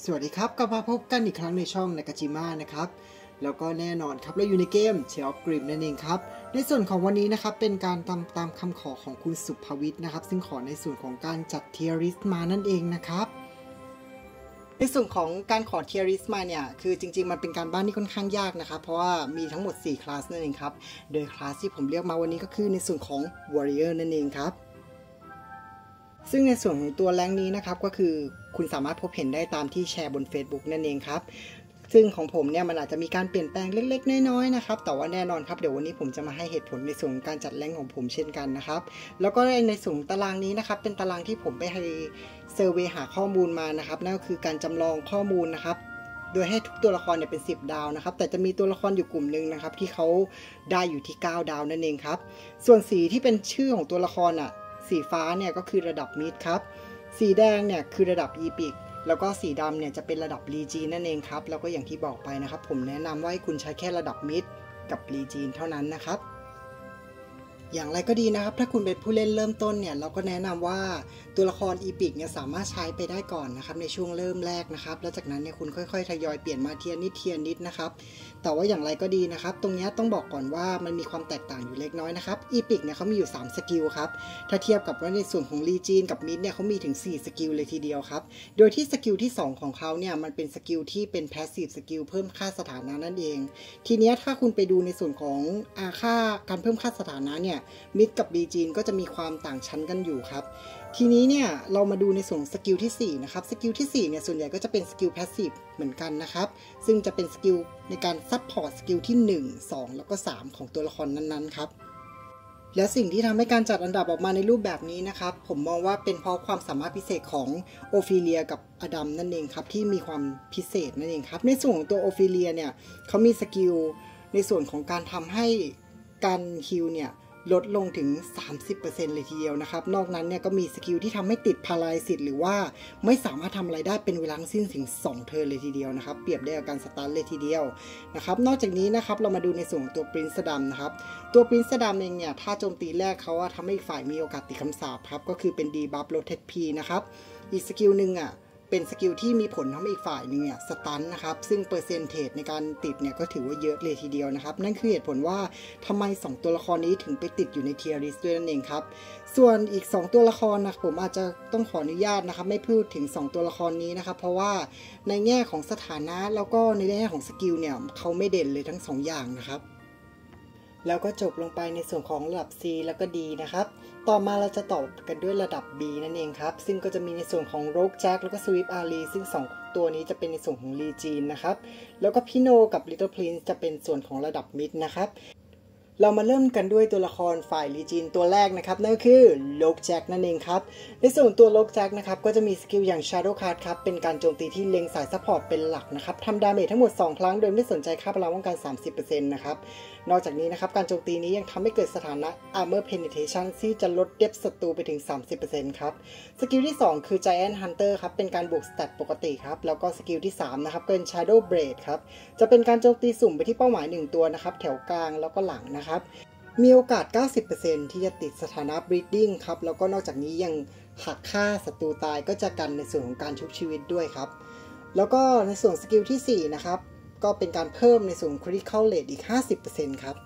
สวัสดีครับกลับมาพบกันอีกครั้งในช่องนากาจิมะนะครับแล้วก็แน่นอนครับเราอยู่ในเกม Tale of Grimm นั่นเองครับในส่วนของวันนี้นะครับเป็นการตามคำขอของคุณสุภวิทย์นะครับซึ่งขอในส่วนของการจัด Tier List มานั่นเองนะครับในส่วนของการขอ Tier List มาเนี่ยคือจริงๆมันเป็นการบ้านที่ค่อนข้างยากนะครับเพราะว่ามีทั้งหมด4คลาสนั่นเองครับโดยคลาสที่ผมเลือกมาวันนี้ก็คือในส่วนของ Warrior นั่นเองครับซึ่งในส่วนของตัวแรงนี้นะครับก็คือคุณสามารถพบเห็นได้ตามที่แชร์บน Facebook นั่นเองครับซึ่งของผมเนี่ยมันอาจจะมีการเปลี่ยนแปลงเล็กๆน้อยๆนะครับแต่ว่าแน่นอนครับเดี๋ยววันนี้ผมจะมาให้เหตุผลในส่วนของการจัดแรงของผมเช่นกันนะครับแล้วก็ในส่วนตารางนี้นะครับเป็นตารางที่ผมไปให้เซอร์เวย์หาข้อมูลมานะครับนั่นก็คือการจำลองข้อมูลนะครับโดยให้ทุกตัวละครเนี่ยเป็น10ดาวนะครับแต่จะมีตัวละครอยู่กลุ่มหนึ่งนะครับที่เขาได้อยู่ที่9ดาวนั่นเองครับส่วนสีที่เป็นชื่อของตัวละครสีฟ้าเนี่ยก็คือระดับมิดครับสีแดงเนี่ยคือระดับอีพิกแล้วก็สีดำเนี่ยจะเป็นระดับรีจีนั่นเองครับแล้วก็อย่างที่บอกไปนะครับผมแนะนำว่าให้คุณใช้แค่ระดับมิดกับรีจีเท่านั้นนะครับอย่างไรก็ดีนะครับถ้าคุณเป็นผู้เล่นเริ่มต้นเนี่ยเราก็แนะนำว่าตัวละครอีพิกเนี่ยสามารถใช้ไปได้ก่อนนะครับในช่วงเริ่มแรกนะครับแล้วจากนั้นเนี่ยคุณค่อยๆทยอยเปลี่ยนมาเทียนนิดนะครับแต่ว่าอย่างไรก็ดีนะครับตรงนี้ต้องบอกก่อนว่ามันมีความแตกต่างอยู่เล็กน้อยนะครับอีพิกเนี่ยเขามีอยู่3สกิลครับถ้าเทียบกับว่าในส่วนของรีจีนกับมิดเนี่ยเขามีถึง4สกิลเลยทีเดียวครับโดยที่สกิลที่2ของเขาเนี่ยมันเป็นสกิลที่เป็นแพสซีฟสกิลเพิ่มค่าสถานะนั่นเองทีนี้ถ้าคุณไปดูในส่วนของค่าการเพิ่มค่าสถานะเนี่ยมิดกับรีจีนก็จะมีความต่างชั้นกันอยู่ครับทีนี้เนี่ยเรามาดูในส่วนสกิลที่4นะครับสกิลที่4เนี่ยส่วนใหญ่ก็จะเป็นสกิลแพสซีฟเหมือนกันนะครับซึ่งจะเป็นสกิลในการซัพพอร์ตสกิลที่1 2แล้วก็3ของตัวละครนั้นๆครับและสิ่งที่ทำให้การจัดอันดับออกมาในรูปแบบนี้นะครับผมมองว่าเป็นเพราะความสามารถพิเศษของโอฟิเลียกับอดัมนั่นเองครับที่มีความพิเศษนั่นเองครับในส่วนของตัวโอฟิเลียเนี่ยเขามีสกิลในส่วนของการทำให้การฮิลเนี่ยลดลงถึง 30% เลยทีเดียวนะครับนอกนั้นเนี่ยก็มีสกิลที่ทำให้ติดพาราลิซิสหรือว่าไม่สามารถทำอะไรได้เป็นเวลาสิ้นถึง2เทิร์นเลยทีเดียวนะครับเปรียบได้กับการสตาร์ทเลยทีเดียวนะครับนอกจากนี้นะครับเรามาดูในส่วนของตัวปรินซ์ดัมนะครับตัวปรินซ์ดัมเองเนี่ยถ้าโจมตีแรกเขาทำให้อีกฝ่ายมีโอกาสติดคำสาปครับก็คือเป็นดีบัฟโรเทตพีนะครับอีกสกิลหนึ่งเป็นสกิลที่มีผลทำให้อีกฝ่ายนึงเนี่ยสตันนะครับซึ่งเปอร์เซนเทจในการติดเนี่ยก็ถือว่าเยอะเลยทีเดียวนะครับนั่นคือเหตุผลว่าทำไม2ตัวละครนี้ถึงไปติดอยู่ในเทียร์ลิสต์ด้วยนั่นเองครับส่วนอีก2ตัวละครนะผมอาจจะต้องขออนุญาตนะครับไม่พูดถึง2ตัวละครนี้นะครับเพราะว่าในแง่ของสถานะแล้วก็ในแง่ของสกิลเนี่ยเขาไม่เด่นเลยทั้ง2อย่างนะครับแล้วก็จบลงไปในส่วนของระดับ C แล้วก็ D นะครับต่อมาเราจะต่อกันด้วยระดับ B นั่นเองครับซึ่งก็จะมีในส่วนของ Rogue Jack แล้วก็ Swift Ari ซึ่ง2ตัวนี้จะเป็นในส่วนของ Legion นะครับแล้วก็ Pino กับ Little Prince จะเป็นส่วนของระดับ Mid นะครับเรามาเริ่มกันด้วยตัวละครฝ่ายลีจินตัวแรกนะครับนั่นก็คือโลกแจ็คนั่นเองครับในส่วนตัวโลกแจ็คนะครับก็จะมีสกิลอย่าง Shadow Card ครับเป็นการโจมตีที่เล็งสายซัพพอร์ตเป็นหลักนะครับทำดาเมจทั้งหมด2ครั้งโดยไม่สนใจค่าพลังป้องกัน 30% นะครับนอกจากนี้นะครับการโจมตีนี้ยังทำให้เกิดสถานะ Armor Penetration ที่จะลดเดปศัตรูไปถึง 30% ครับสกิลที่2คือ Giant Hunter ครับเป็นการบวกสแตทปกติครับแล้วก็สกิลที่3นะครับเป็น Shadow Blade ครับจะเป็นการโจมตีสุ่มไปที่เป้าหมาย1ตัวนะครับแถวกลางแล้วก็หลังนะครับมีโอกาส 90% ที่จะติดสถานะ Bleeding ครับแล้วก็นอกจากนี้ยังหักค่าศัตรูตายก็จะกันในส่วนของการชุบชีวิตด้วยครับแล้วก็ในส่วนสกิลที่4นะครับก็เป็นการเพิ่มในส่วน Critical Rate อีก 50% ครับ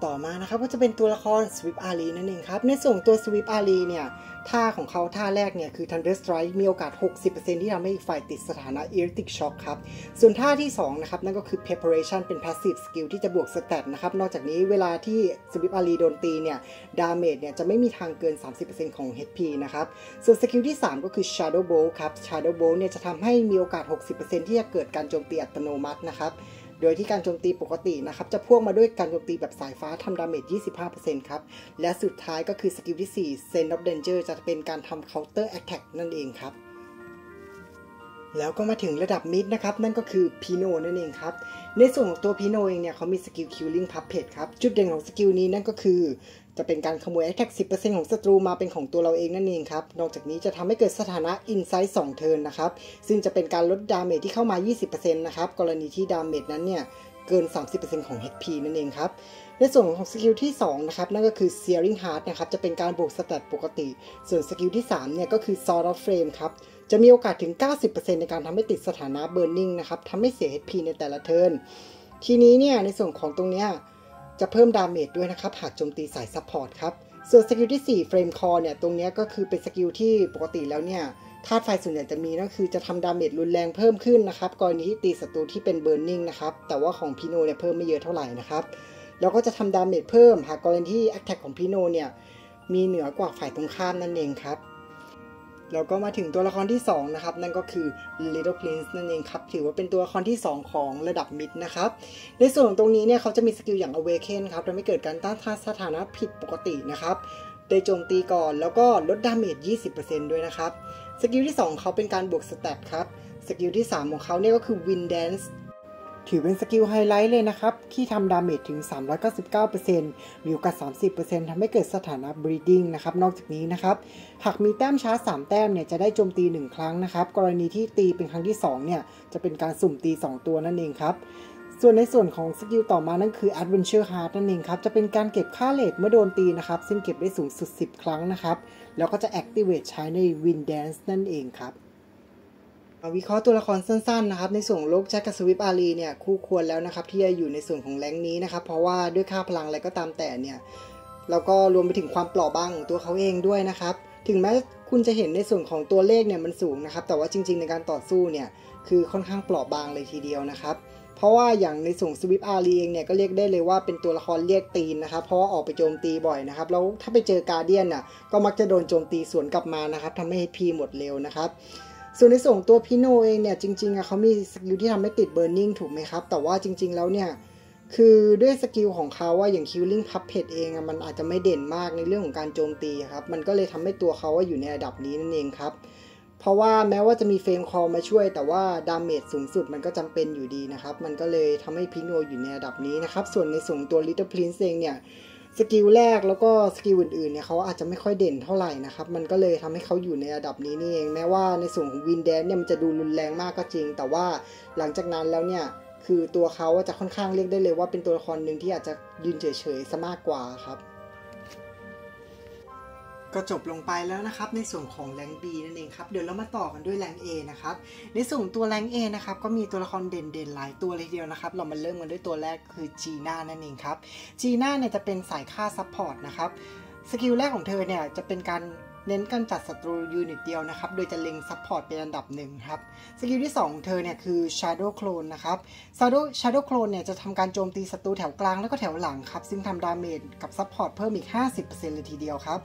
ต่อมานะครับก็จะเป็นตัวละคร Swift Ari นั่นเองครับในส่วนตัว Swift Ari เนี่ยท่าของเขาท่าแรกเนี่ยคือ Thunder Strike มีโอกาส 60% ที่ทำให้อีกฝ่ายติดสถานะ Electric Shock ครับส่วนท่าที่2นะครับนั่นก็คือ Preparation เป็น Passive Skill ที่จะบวกสแตทนะครับนอกจากนี้เวลาที่ Swift Ari โดนตีเนี่ย Damage เนี่ยจะไม่มีทางเกิน 30% ของ HP นะครับส่วนสกิลที่3ก็คือ Shadow Bolt ครับ Shadow Bolt เนี่ยจะทำให้มีโอกาส 60% ที่จะเกิดการโจมตีอัตโนมัตินะครับโดยที่การโจมตีปกตินะครับจะพ่วงมาด้วยการโจมตีแบบสายฟ้าทำดาเมจ 25% ครับและสุดท้ายก็คือสกิลที่4 Sense of Danger จะเป็นการทำ Counter Attack นั่นเองครับแล้วก็มาถึงระดับมิดนะครับนั่นก็คือพีโนนั่นเองครับในส่วนของตัวพีโนเองเนี่ยเขามีสกิล Killing Puppet ครับจุดเด่นของสกิลนี้นั่นก็คือจะเป็นการขโมย Attack 10% ของศัตรูมาเป็นของตัวเราเองนั่นเองครับนอกจากนี้จะทำให้เกิดสถานะ Insight 2 เทิร์นนะครับซึ่งจะเป็นการลดดาเมจที่เข้ามา 20% นะครับกรณีที่ดาเมจนั้นเนี่ยเกิน 30% ของ HP นั่นเองครับ ในส่วนของสกิลที่2นะครับนั่นก็คือ Searing Heart นะครับจะเป็นการบวกสแตทปกติส่วนสกิลที่3เนี่ยก็คือ Sword of Flame ครับจะมีโอกาสถึง 90% ในการทำให้ติดสถานะ Burning นะครับทำให้เสีย HP ในแต่ละเทิร์นทีนี้เนี่ยในส่วนของตรงเนี้ยจะเพิ่มดาเมจด้วยนะครับหากโจมตีสายซัพพอร์ตครับส่วนสกิลที่4 Flame Core เนี่ยตรงนี้ก็คือเป็นสกิลที่ปกติแล้วเนี่ยธาตุไฟส่วนใหญ่จะมีนั่นคือจะทำดาเมจรุนแรงเพิ่มขึ้นนะครับกรณีที่ตีศัตรูที่เป็น Burning นะครับแต่ว่าของพีโนเนี่ยเพิ่มไม่เยอะเท่าไหร่นะครับแล้วก็จะทำดาเมจเพิ่มหากกรณีที่ Attack ของพีโนเนี่ยมีเหนือกว่าฝ่ายตรงข้ามนั่นเองครับแล้วก็มาถึงตัวละครที่2นะครับนั่นก็คือ Little Prince นั่นเองครับถือว่าเป็นตัวละครที่2ของระดับมิดนะครับในส่วนตรงนี้เนี่ยเขาจะมีสกิลอย่าง Awaken ครับทำให้เกิดการต้านทานสถานะผิดปกตินะครับได้โจมตีก่อนแล้วก็ลดดาเมจ 20% ด้วยนะครับสกิลที่2เขาเป็นการบวกสแตทครับสกิลที่3ของเขาเนี่ยก็คือ Wind Dance ถือเป็นสกิลไฮไลท์เลยนะครับที่ทำดาเมจถึง 399% มีโอกาส 30% ทำให้เกิดสถานะ Breeding นะครับนอกจากนี้นะครับหากมีแต้มชาร์จ3แต้มเนี่ยจะได้โจมตี1ครั้งนะครับกรณีที่ตีเป็นครั้งที่2เนี่ยจะเป็นการสุ่มตี2ตัวนั่นเองครับส่วนในส่วนของสกิลต่อมานั่นคือ Adventure Heart นั่นเองครับจะเป็นการเก็บค่าเรทเมื่อโดนตีนะครับซึ่งเก็บได้สูงสุด10ครั้งนะครับแล้วก็จะ Activate ใช้ใน Wind Dance นั่นเองครับวิเคราะห์ตัวละครสั้นๆนะครับในส่วนโลกแจ็คกับสวิฟอารีเนี่ยคู่ควรแล้วนะครับที่จะอยู่ในส่วนของแรงนี้นะครับเพราะว่าด้วยค่าพลังอะไรก็ตามแต่เนี่ยแล้วก็รวมไปถึงความเปราะบางของตัวเขาเองด้วยนะครับถึงแม้คุณจะเห็นในส่วนของตัวเลขเนี่ยมันสูงนะครับแต่ว่าจริงๆในการต่อสู้เนี่ยคือค่อนข้างเปราะบางเลยทีเดียวนะครับเพราะว่าอย่างในส่วนสวิฟอารีเองเนี่ยก็เรียกได้เลยว่าเป็นตัวละครเรียกตีนนะครับเพราะว่าออกไปโจมตีบ่อยนะครับแล้วถ้าไปเจอการ์เดียนน่ะก็มักจะโดนโจมตีสวนกลับมานะครับทำให้ HP หมดเร็วนะครับส่วนในส่วนตัวพีโนเองเนี่ยจริงๆเขามีสกิลที่ทำให้ติดเบิร์นนิ่งถูกไหมครับแต่ว่าจริงๆแล้วเนี่ยคือด้วยสกิลของเขาว่าอย่าง Killing Puppet เองมันอาจจะไม่เด่นมากในเรื่องของการโจมตีครับมันก็เลยทำให้ตัวเขาอยู่ในระดับนี้นั่นเองครับเพราะว่าแม้ว่าจะมีเฟรมคอลมาช่วยแต่ว่าดาเมจสูงสุดมันก็จำเป็นอยู่ดีนะครับมันก็เลยทำให้พีโนอยู่ในระดับนี้นะครับส่วนในส่วนตัว Little Prince เองเนี่ยสกิลแรกแล้วก็สกิลอื่นๆเนี่ยเขาอาจจะไม่ค่อยเด่นเท่าไหร่นะครับมันก็เลยทำให้เขาอยู่ในระดับนี้นี่เองแม้ว่าในส่วนของวินแดนเนี่ยมันจะดูรุนแรงมากก็จริงแต่ว่าหลังจากนั้นแล้วเนี่ยคือตัวเขาจะค่อนข้างเรียกได้เลยว่าเป็นตัวละครหนึ่งที่อาจจะยืนเฉยๆซะมากกว่าครับก็จบลงไปแล้วนะครับในส่วนของแรง B นั่นเองครับเดี๋ยวเรามาต่อกันด้วยแรง A นะครับในส่วนตัวแรง A นะครับก็มีตัวละครเด่นๆหลายตัวเลยทีเดียวนะครับเรามาเริ่มกันด้วยตัวแรกคือจีน่านั่นเองครับจีน่าเนี่ยจะเป็นสายฆ่าซัพพอร์ตนะครับสกิลแรกของเธอเนี่ยจะเป็นการเน้นการจัดศัตรูยูนิตเดียวนะครับโดยจะเล็งซัพพอร์ตเป็นอันดับหนึ่งครับสกิลที่2ของเธอเนี่ยคือ Shadow Clone นะครับ Shadow Clone เนี่ยจะทำการโจมตีศัตรูแถวกลางแล้วก็แถวหลังครับซึ่งทำดาเมจกับซัพพอร์ตเพิ่มอีก 50% เลยทีเดียวครับ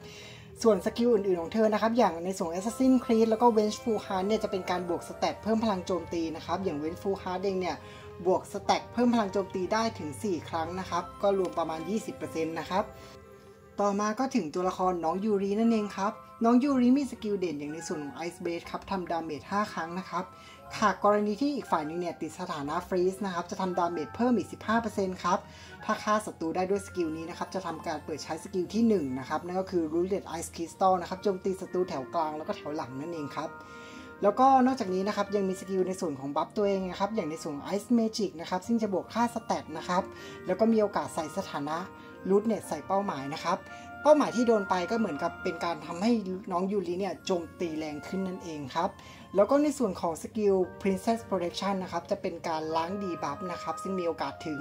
ส่วนสกิลอื่นๆของเธอนะครับอย่างในส่วน Assassin Creed แล้วก็ Vengeful Heart เนี่ยจะเป็นการบวกสแตทเพิ่มพลังโจมตีนะครับอย่าง Vengeful Heart เองเนี่ยบวกสแตทเพิ่มพลังโจมตีได้ถึง4ครั้งนะครับก็รวมประมาณ 20% นะครับต่อมาก็ถึงตัวละครน้องยูรินั่นเองครับน้องยูริมีสกิลเด่นอย่างในส่วนของ Ice Blade ครับทำดาเมจ5ครั้งนะครับหากกรณีที่อีกฝ่ายนึงเนี่ยติดสถานะฟรีซนะครับจะทำดาเมจเพิ่มอีก 15% ครับถ้าฆ่าศัตรูได้ด้วยสกิลนี้นะครับจะทำการเปิดใช้สกิลที่1นะครับนั่นก็คือ Rooted Ice Crystal นะครับโจมตีศัตรูแถวกลางแล้วก็แถวหลังนั่นเองครับแล้วก็นอกจากนี้นะครับยังมีสกิลในส่วนของบัฟตัวเองนะครับอย่างในส่วน Ice Magic นะครับซึ่งจะบวกค่าสแตทนะครับแล้วก็มีโอกาสใส่สถานะรูทเน็ตใส่เป้าหมายนะครับเป้าหมายที่โดนไปก็เหมือนกับเป็นการทำให้น้องยูริเนี่ยโจมตีแรงขึ้นนั่นเองครับแล้วก็ในส่วนของสกิล Princess Protection นะครับจะเป็นการล้างดีบัฟนะครับซึ่งมีโอกาสถึง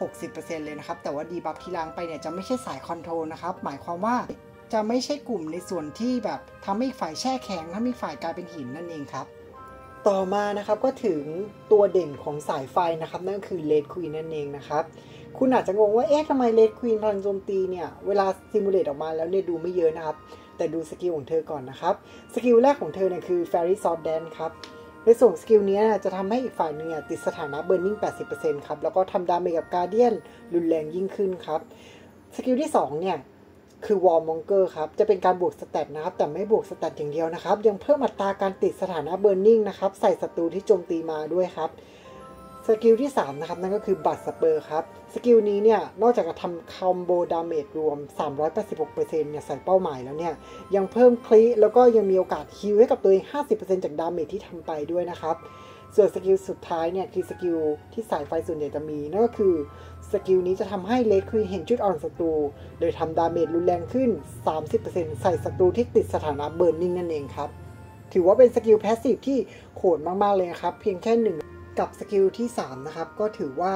60% เลยนะครับแต่ว่าดีบัฟที่ล้างไปเนี่ยจะไม่ใช่สายคอนโทรลนะครับหมายความว่าจะไม่ใช่กลุ่มในส่วนที่แบบทำให้ฝ่ายแช่แข็งทำให้ฝ่ายกลายเป็นหินนั่นเองครับต่อมานะครับก็ถึงตัวเด่นของสายไฟนะครับนั่นก็คือ Red Queen นั่นเองนะครับคุณอาจจะงงว่าเอ๊ะทำไม Red Queen พลังโจมตีเนี่ยเวลาซิมูเลตออกมาแล้วเนี่ยดูไม่เยอะนะครับแต่ดูสกิลของเธอก่อนนะครับสกิลแรกของเธอเนี่ยคือ Fairy Sword Dance ครับในส่วนสกิลนี้จะทำให้อีกฝ่ายนึงติดสถานะ Burning 80% ครับแล้วก็ทำดาเมจกับ Guardian รุนแรงยิ่งขึ้นครับสกิลที่2เนี่ยคือ Warmonger ครับจะเป็นการบวกสแตทนะครับแต่ไม่บวกสแตทอย่างเดียวนะครับยังเพิ่มอัตราการติดสถานะ Burning นะครับใส่ศัตรูที่โจมตีมาด้วยครับสกิลที่3นะครับนั่นก็คือบัตสเปอร์ครับสกิลนี้เนี่ยนอกจากจะทำคอมโบดาเมจรวม 386% เนี่ยใส่เป้าหมายแล้วเนี่ยยังเพิ่มคลิแล้วก็ยังมีโอกาสฮีลให้กับตัวเอง 50% จากดาเมจที่ทำไปด้วยนะครับ ส่วนสกิลสุดท้ายเนี่ยคือสกิลที่สายไฟส่วนใหญ่จะมีนั่นก็คือสกิลนี้จะทำให้เลดควีนเห็นจุดอ่อนศัตรูโดยทำดาเมจรุนแรงขึ้น 30% ใส่ศัตรูที่ติดสถานะเบิร์นนิ่งนั่นเองครับถือว่าเป็นสกิลแพสซีฟที่โหดมากๆเลยครับเพียงแค่1กับสกิลที่3นะครับก็ถือว่า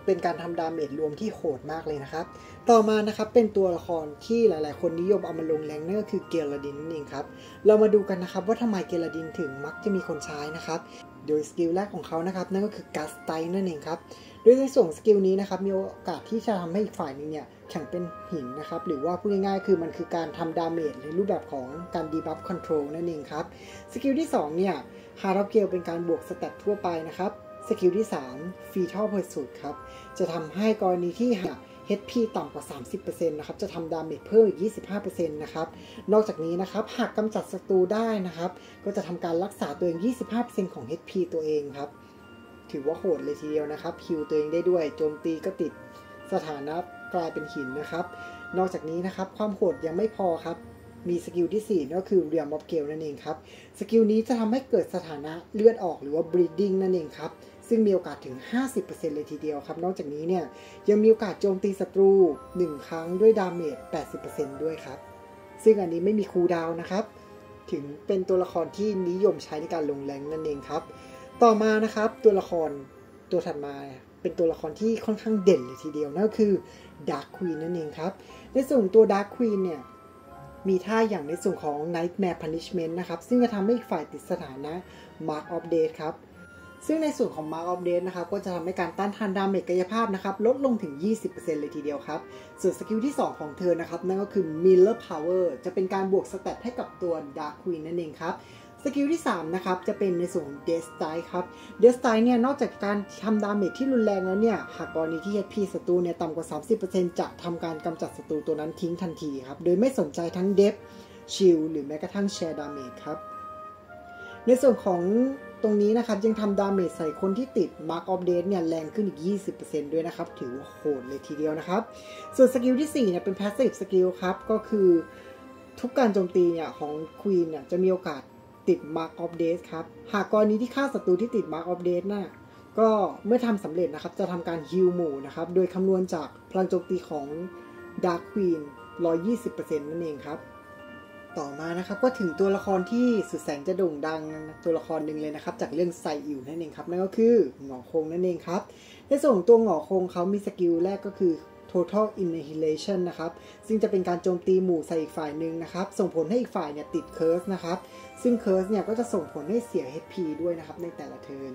เป็นการทำดาเมจรวมที่โหดมากเลยนะครับต่อมานะครับเป็นตัวละครที่หลายๆคนนิยมเอามาลงแรงนั่นก็คือเกลาดินนั่นเองครับเรามาดูกันนะครับว่าทำไมเกลาดินถึงมักจะมีคนใช้นะครับโดยสกิลแรกของเขานะครับนั่นก็คือกัสไตนั่นเองครับโดยในส่วนสกิลนี้นะครับมีโอกาสที่จะทำให้อีกฝ่ายนึงเนี่ยแข็งเป็นหินนะครับหรือว่าพูดง่ายๆคือมันคือการทำดาเมจในรูปแบบของการดีบัฟคอนโทรลนั่นเองครับสกิลที่2เนี่ยฮาร์ดเกลเป็นการบวกสเตตทั่วไปนะครับสกิลที่3 Fetal Pursuit ครับจะทำให้กรณีที่HP ต่ำกว่า 30% นะครับจะทำดาเมจเพิ่มอีก 25% นะครับนอกจากนี้นะครับหากกำจัดศัตรูได้นะครับก็จะทำการรักษาตัวเอง 25% ของ HP ตัวเองครับถือว่าโหดเลยทีเดียวนะครับฮิลตัวเองได้ด้วยโจมตีก็ติดสถานะกลายเป็นหินนะครับนอกจากนี้นะครับความโหดยังไม่พอครับมีสกิลที่4ก็คือ Realm of Gale นั่นเองครับสกิลนี้จะทำให้เกิดสถานะเลือดออกหรือว่า Bleeding นั่นเองครับซึ่งมีโอกาสถึง 50% เลยทีเดียวครับนอกจากนี้เนี่ยยังมีโอกาสโจมตีศัตรู1ครั้งด้วยดาเมจ 80% ด้วยครับซึ่งอันนี้ไม่มีคูลดาวน์นะครับถึงเป็นตัวละครที่นิยมใช้ในการลงแรงนั่นเองครับต่อมานะครับตัวละครตัวถัดมาเป็นตัวละครที่ค่อนข้างเด่นเลยทีเดียวนั่นก็คือ Dark Queen นั่นเองครับในส่วนตัว Dark Queen เนี่ยมีท่าอย่างในส่วนของ Nightmare Punishment นะครับซึ่งจะทำให้ฝ่ายติดสถานะ Mark of Death ครับซึ่งในส่วนของ Mark of Death นะครับก็จะทำให้การต้านทานดาเมจกายภาพนะครับลดลงถึง 20% เลยทีเดียวครับส่วนสกิลที่2ของเธอนะครับนั่นก็คือ Miller Power จะเป็นการบวกสเตตให้กับตัว Dark Queen นั่นเองครับสกิลที่3นะครับจะเป็นในส่วนของ Death Strike ครับ Death Strike เนี่ยนอกจากการทำดาเมจที่รุนแรงแล้วเนี่ยหากกรณีที่ HP ศัตรูเนี่ยต่ำกว่า 30% จะทำการกำจัดศัตรูตัวนั้นทิ้งทันทีครับโดยไม่สนใจทั้ง Depth Shield หรือแม้กระทั่ง Share Damage ครับในส่วนของตรงนี้นะครับยังทำดาเมจใส่คนที่ติด Mark of Death เนี่ยแรงขึ้นอีก 20% ด้วยนะครับถือว่าโหดเลยทีเดียวนะครับส่วนสกิลที่4เนี่ยเป็น Passive Skill ครับก็คือทุกการโจมตีเนี่ยของ Queen เนี่ยจะมีโอกาสติด Mark of Death ครับหากกรณีที่ฆ่าศัตรูที่ติด Mark of Death น่ะก็เมื่อทำสำเร็จนะครับจะทำการฮีลหมู่นะครับโดยคำนวณจากพลังโจมตีของ Dark Queen 120% นั่นเองครับต่อมานะครับก็ถึงตัวละครที่สุดแสนจะโด่งดังตัวละครหนึ่งเลยนะครับจากเรื่องไซอิ๋วนั่นเองครับนั่นก็คือหงอคงนั่นเองครับในส่วนของตัวหงอคงเขามีสกิลแรกก็คือ Total Annihilation นะครับซึ่งจะเป็นการโจมตีหมู่ใส่อีกฝ่ายหนึ่งนะครับส่งผลให้อีกฝ่ายเนี่ยติดเคิร์สนะครับซึ่งเคิร์สเนี่ยก็จะส่งผลให้เสีย HP ด้วยนะครับในแต่ละเทิร์น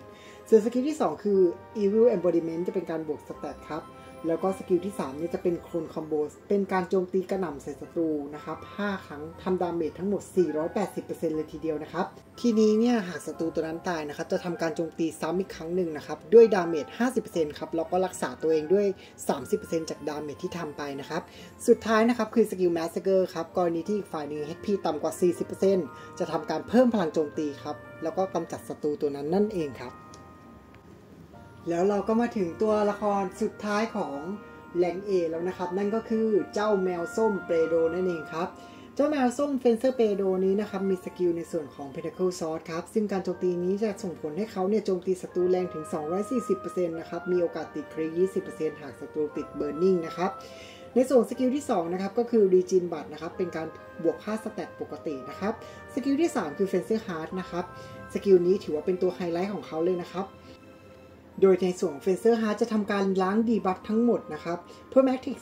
ส่วนสกิลที่2คือ Evil Embodiment จะเป็นการบวกสเตตครับแล้วก็สกิลที่3เนี่ยจะเป็นโคลนคอมโบเป็นการโจมตีกระหน่ำใส่ศัตรูนะครับ5ครั้งทำดาเมจทั้งหมด 480% เลยทีเดียวนะครับทีนี้เนี่ยหากศัตรูตัวนั้นตายนะครับจะทำการโจมตีซ้ำอีกครั้งหนึ่งนะครับด้วยดาเมจ 50% ครับแล้วก็รักษาตัวเองด้วย 30% จากดาเมจที่ทำไปนะครับสุดท้ายนะครับคือสกิล Massacre ครับกรณีที่อีกฝ่ายหนึ่ง HP ต่ำกว่า 40% จะทำการเพิ่มพลังโจมตีครับแล้วก็กำจัดศัตรูตัวนั้นนั่นเองครับแล้วเราก็มาถึงตัวละครสุดท้ายของแรง A แล้วนะครับนั่นก็คือเจ้าแมวส้มเปโดนั่นเองครับเจ้าแมวส้มเฟนเซอร์เปโดนี้นะครับมีสกิลในส่วนของ Pentacle Sword ครับซึ่งการโจมตีนี้จะส่งผลให้เขาเนี่ยโจมตีศัตรูแรงถึง 240% นะครับมีโอกาสติดคริต 20% หากศัตรูติด Burning นะครับในส่วนสกิลที่2นะครับก็คือ Regen Butt นะครับเป็นการบวกค่าสแตทปกตินะครับสกิลที่3คือ Fencer Heart นะครับสกิลนี้ถือว่าเป็นตัวไฮไลท์ของเขาเลยนะครับโดยในส่วนของ Fencer Heart จะทำการล้างดีบัฟทั้งหมดนะครับเพิ่ม Actic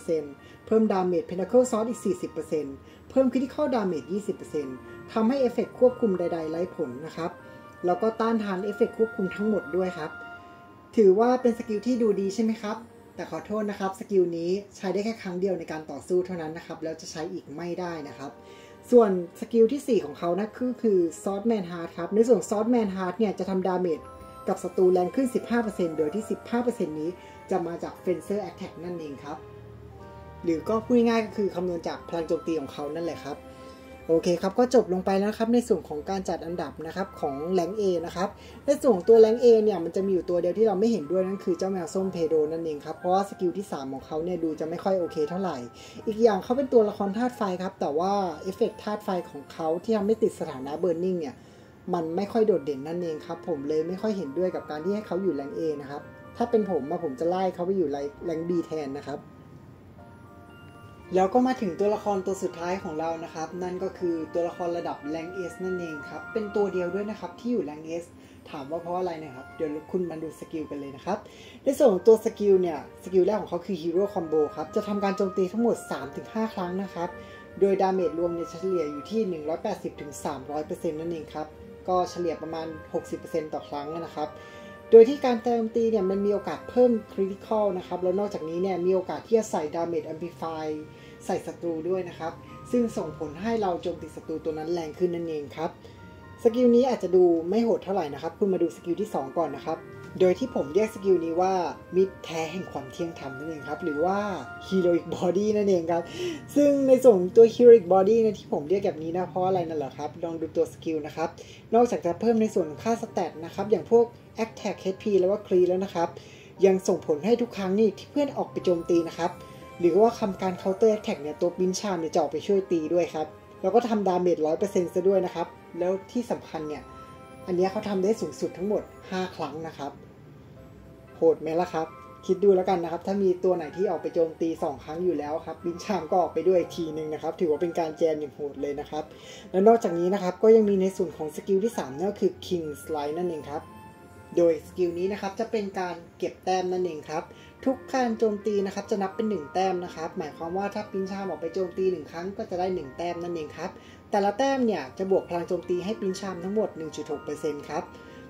30% เพิ่ม Damage Pentacle Sword อีก 40% เพิ่ม Critical Damage 20% ทำให้เอฟเฟกต์ควบคุมใดๆไร้ผลนะครับแล้วก็ต้านทานเอฟเฟกต์ควบคุมทั้งหมดด้วยครับถือว่าเป็นสกิลที่ดูดีใช่ไหมครับแต่ขอโทษนะครับสกิลนี้ใช้ได้แค่ครั้งเดียวในการต่อสู้เท่านั้นนะครับแล้วจะใช้อีกไม่ได้นะครับส่วนสกิลที่4ของเขานะคือ Swordman Heart ครับในส่วน Swordman Heart เนี่ยจะทำดาเมจกับศัตรูแรงขึ้น 15% โดยที่ 15% นี้จะมาจาก Fencer Attack นั่นเองครับหรือก็พูดง่ายๆก็คือคำนวณจากพลังโจมตีของเขานั่นแหละครับโอเคครับก็จบลงไปแล้วครับในส่วนของการจัดอันดับนะครับของแรง A นะครับในส่วนของตัวแรง A เนี่ยมันจะมีอยู่ตัวเดียวที่เราไม่เห็นด้วยนั่นคือเจ้าแมวส้มเพโดนั่นเองครับเพราะว่าสกิลที่3ของเขาเนี่ยดูจะไม่ค่อยโอเคเท่าไหร่อีกอย่างเขาเป็นตัวละครธาตุไฟครับแต่ว่าเอฟเฟกต์ธาตุไฟของเขาที่ทำให้ติดสถานะเบิร์นนิ่งเนี่ย มันไม่ค่อยโดดเด่นนั่นเองครับผมเลยไม่ค่อยเห็นด้วยกับการที่ให้เขาอยู่แรง A นะครับถ้าเป็นผมจะไล่เขาไปอยู่แรง B แทนนะครับแล้วก็มาถึงตัวละครตัวสุดท้ายของเรานะครับนั่นก็คือตัวละครระดับแรง S นั่นเองครับเป็นตัวเดียวด้วยนะครับที่อยู่แรง S ถามว่าเพราะอะไรนะครับเดี๋ยวคุณมาดูสกิลกันเลยนะครับในส่วนของตัวสกิลเนี่ยสกิลแรกของเขาคือ Hero Combo ครับจะทำการโจมตีทั้งหมด 3-5 ครั้งนะครับโดยดาเมจรวมเนี่ยเฉลี่ยอยู่ที่ 180-300% นั่นเองครับก็เฉลี่ยประมาณ 60% ต่อครั้งนะครับโดยที่การโจมตีเนี่ยมันมีโอกาสเพิ่มคริติคอลนะครับแล้วนอกจากนี้เนี่ยมีโอกาสที่จะใส่ดาเมจแอมพลิฟายใส่ศัตรูด้วยนะครับซึ่งส่งผลให้เราโจมตีศัตรูตัวนั้นแรงขึ้นนั่นเองครับสกิลนี้อาจจะดูไม่โหดเท่าไหร่นะครับคุณมาดูสกิลที่2ก่อนนะครับโดยที่ผมเรียกสกิลนี้ว่ามิตรแท้แห่งความเที่ยงธรรมนั่นเองครับหรือว่า Heroic Body นั่นเองครับซึ่งในส่วนตัว Heroic Body เนี่ยที่ผมเรียกแบบนี้นะเพราะอะไรนั่นแหละครับลองดูตัวสกิลนะครับนอกจากจะเพิ่มในส่วนค่าสแตทนะครับอย่างพวก Attack HP แล้วว่า Crit แล้วนะครับยังส่งผลให้ทุกครั้งนี่ที่เพื่อนออกไปโจมตีนะครับหรือว่าทำการ Counter Attack เนี่ยตัวปินชามเนี่ยจะออกไปช่วยตีด้วยครับแล้วก็ทำดาเมจ 100% ซะด้วยนะครับแล้วที่สำคัญเนี่ยอันนี้เขาทำได้สูงสุดทั้งหมด5ครั้งนะครับโหดไหมล่ะครับคิดดูแล้วกันนะครับถ้ามีตัวไหนที่ออกไปโจมตี2ครั้งอยู่แล้วครับปินชามก็ออกไปด้วยอีกทีนึงนะครับถือว่าเป็นการแจมอย่างโหดเลยนะครับแล้วนอกจากนี้นะครับก็ยังมีในส่วนของสกิลที่3นั่นก็คือ King Slide นั่นเองครับโดยสกิลนี้นะครับจะเป็นการเก็บแต้มนั่นเองครับทุกการโจมตีนะครับจะนับเป็น1แต้มนะครับหมายความว่าถ้าปินชามออกไปโจมตี1ครั้งก็จะได้1แต้มนั่นเองครับแต่ละแต้มเนี่ยจะบวกพลังโจมตีให้ปินชามทั้งหมด 1.6% ครับ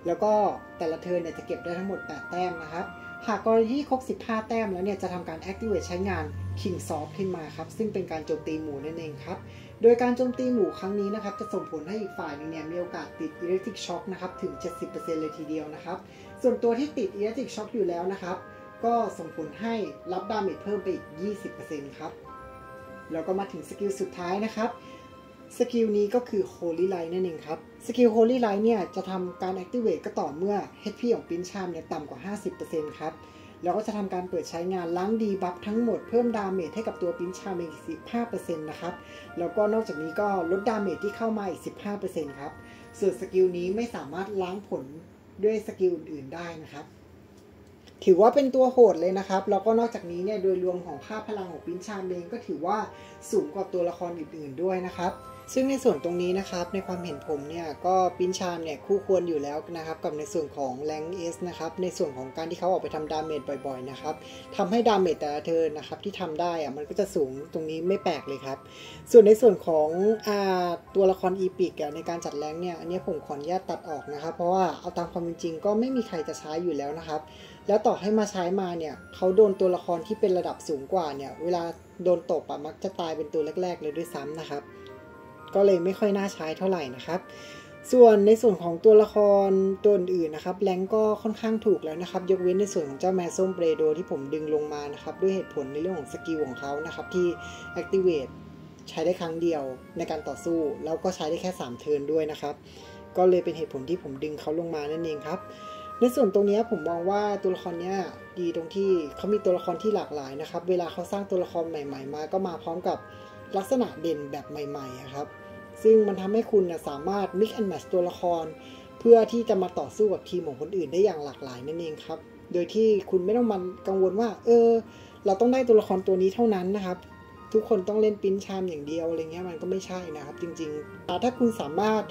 แล้วก็แต่ละเทิร์นเนี่ยจะเก็บได้ทั้งหมด8แต้มนะครับหากกรณีที่ครบ15แต้มแล้วเนี่ยจะทำการ activate ใช้งาน King Sword ขึ้นมาครับซึ่งเป็นการโจมตีหมู่นั่นเองครับโดยการโจมตีหมู่ครั้งนี้นะครับจะส่งผลให้อีกฝ่ายนึงเนี่ยมีโอกาสติด Electric Shock นะครับถึง 70% เลยทีเดียวนะครับส่วนตัวที่ติด Electric Shock อยู่แล้วนะครับก็ส่งผลให้รับดาเมจเพิ่มไปอีก 20% ครับแล้วก็มาถึงสกิลสุดท้ายนะครับสกิลนี้ก็คือ Holy Light นั่นเองครับสกิล Holy Light เนี่ยจะทำการ activate ก็ต่อเมื่อ HP ของปินชามเนี่ยต่ำกว่า 50% ครับแล้วก็จะทำการเปิดใช้งานล้างดีบัฟทั้งหมดเพิ่มดาเมจให้กับตัวปินชามอีก 15% นะครับแล้วก็นอกจากนี้ก็ลดดาเมจที่เข้ามาอีก 15% ครับส่วนสกิลนี้ไม่สามารถล้างผลด้วยสกิลอื่นๆได้นะครับถือว่าเป็นตัวโหดเลยนะครับแล้วก็นอกจากนี้เนี่ยโดยรวมของค่าพลังของปินชามเองก็ถือว่าสูงกว่าตัวละครอื่นๆด้วยนะครับซึ่งในส่วนตรงนี้นะครับในความเห็นผมเนี่ยก็ปินชามเนี่ยคู่ควรอยู่แล้วนะครับกับในส่วนของแรง S นะครับในส่วนของการที่เขาออกไปทำดาเมจบ่อยๆนะครับทำให้ดาเมจแต่ละเทิร์นนะครับที่ทำได้อะมันก็จะสูงตรงนี้ไม่แปลกเลยครับส่วนในส่วนของตัวละครอีพิกในการจัดแรงเนี่ยอันนี้ผมขออนุญาตตัดออกนะครับเพราะว่าเอาตามความจริงก็ไม่มีใครจะใช้อยู่แล้วนะครับแล้วต่อให้มาใช้มาเนี่ยเขาโดนตัวละครที่เป็นระดับสูงกว่าเนี่ยเวลาโดนตบมักจะตายเป็นตัวแรกๆเลยด้วยซ้ำนะครับก็เลยไม่ค่อยน่าใช้เท่าไหร่นะครับส่วนในส่วนของตัวละครตัวอื่นนะครับแรงก็ค่อนข้างถูกแล้วนะครับยกเว้นในส่วนของเจ้าแมส้มเบรโดที่ผมดึงลงมานะครับด้วยเหตุผลในเรื่องของสกิลของเขานะครับที่ activate ใช้ได้ครั้งเดียวในการต่อสู้แล้วก็ใช้ได้แค่3เทิร์นด้วยนะครับก็เลยเป็นเหตุผลที่ผมดึงเขาลงมานั่นเองครับในส่วนตรงนี้ผมมองว่าตัวละครนี้ดีตรงที่เขามีตัวละครที่หลากหลายนะครับเวลาเขาสร้างตัวละครใหม่ๆมาก็มาพร้อมกับลักษณะเด่นแบบใหม่ๆครับซึ่งมันทำให้คุณสามารถ mix and match ตัวละครเพื่อที่จะมาต่อสู้กับทีมของคนอื่นได้อย่างหลากหลายนั่นเองครับโดยที่คุณไม่ต้องมากังวลว่าเราต้องได้ตัวละครตัวนี้เท่านั้นนะครับทุกคนต้องเล่นปินชามอย่างเดียวอะไรเงี้ยมันก็ไม่ใช่นะครับจริงๆถ้าคุณสามารถ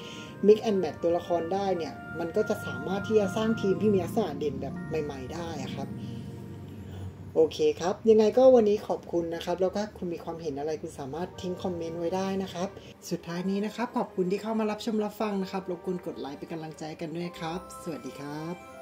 mix and match ตัวละครได้เนี่ยมันก็จะสามารถที่จะสร้างทีมที่มีลักษณะเด่นแบบใหม่ๆได้ครับโอเคครับยังไงก็วันนี้ขอบคุณนะครับแล้วก็คุณมีความเห็นอะไรคุณสามารถทิ้งคอมเมนต์ไว้ได้นะครับสุดท้ายนี้นะครับขอบคุณที่เข้ามารับชมรับฟังนะครับรบกวนกดไลค์เป็นกำลังใจกันด้วยครับสวัสดีครับ